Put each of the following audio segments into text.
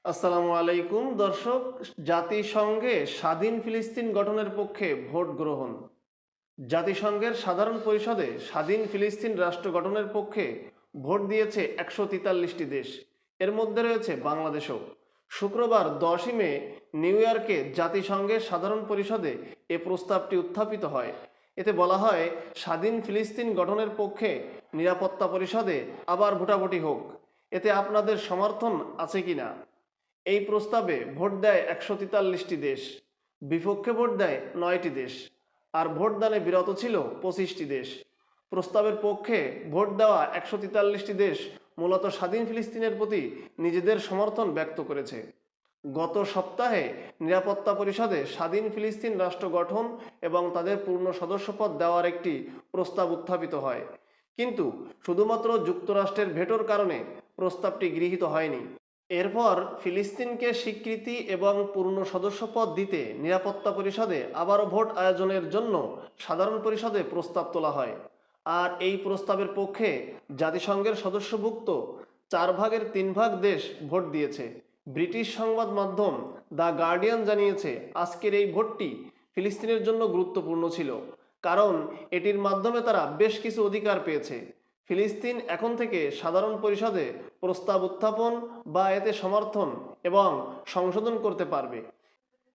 আসসালামু আলাইকুম দর্শক। জাতিসংঘে স্বাধীন ফিলিস্তিন গঠনের পক্ষে ভোট গ্রহণ। জাতিসংঘের সাধারণ পরিষদে স্বাধীন ফিলিস্তিন রাষ্ট্র গঠনের পক্ষে ভোট দিয়েছে 143টি দেশ। এর মধ্যে রয়েছে বাংলাদেশও। শুক্রবার 10ই মে নিউ ইয়র্কে জাতিসংঘের সাধারণ পরিষদে এ প্রস্তাবটি উত্থাপিত হয়। এতে বলা হয়, স্বাধীন ফিলিস্তিন গঠনের পক্ষে নিরাপত্তা পরিষদে আবার ভোটাভুটি হোক। এতে আপনাদের সমর্থন আছে কিনা? এই প্রস্তাবে ভোট দেয় 143টি দেশ, বিপক্ষে ভোট দেয় 9টি দেশ, আর ভোটদানে বিরত ছিল 25টি দেশ। প্রস্তাবের পক্ষে ভোট দেওয়া 143টি দেশ মূলত স্বাধীন ফিলিস্তিনের প্রতি নিজেদের সমর্থন ব্যক্ত করেছে। গত সপ্তাহে নিরাপত্তা পরিষদে স্বাধীন ফিলিস্তিন রাষ্ট্র গঠন এবং তাদের পূর্ণ সদস্যপদ দেওয়ার একটি প্রস্তাব উত্থাপিত হয়, কিন্তু শুধুমাত্র যুক্তরাষ্ট্রের ভেটোর কারণে প্রস্তাবটি গৃহীত হয়নি। এরপর ফিলিস্তিনকে স্বীকৃতি এবং পূর্ণ সদস্যপদ দিতে নিরাপত্তা পরিষদে আবারও ভোট আয়োজনের জন্য সাধারণ পরিষদে প্রস্তাব তোলা হয়। আর এই প্রস্তাবের পক্ষে জাতিসংঘের সদস্যভুক্ত 4/3 দেশ ভোট দিয়েছে। ব্রিটিশ সংবাদ মাধ্যম দ্য গার্ডিয়ান জানিয়েছে, আজকের এই ভোটটি ফিলিস্তিনের জন্য গুরুত্বপূর্ণ ছিল, কারণ এটির মাধ্যমে তারা বেশ কিছু অধিকার পেয়েছে। ফিলিস্তিন এখন থেকে সাধারণ পরিষদে প্রস্তাব উত্থাপন বা এতে সমর্থন এবং সংশোধন করতে পারবে।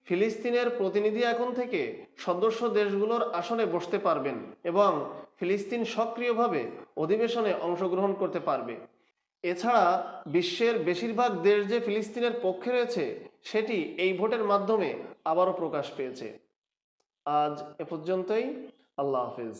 ফিলিস্তিনের প্রতিনিধি এখন থেকে সদস্য দেশগুলোর আসনে বসতে পারবেন এবং ফিলিস্তিন সক্রিয়ভাবে অধিবেশনে অংশগ্রহণ করতে পারবে। এছাড়া বিশ্বের বেশিরভাগ দেশ যে ফিলিস্তিনের পক্ষে রয়েছে, সেটি এই ভোটের মাধ্যমে আবারও প্রকাশ পেয়েছে। আজ এ পর্যন্তই। আল্লাহ হাফেজ।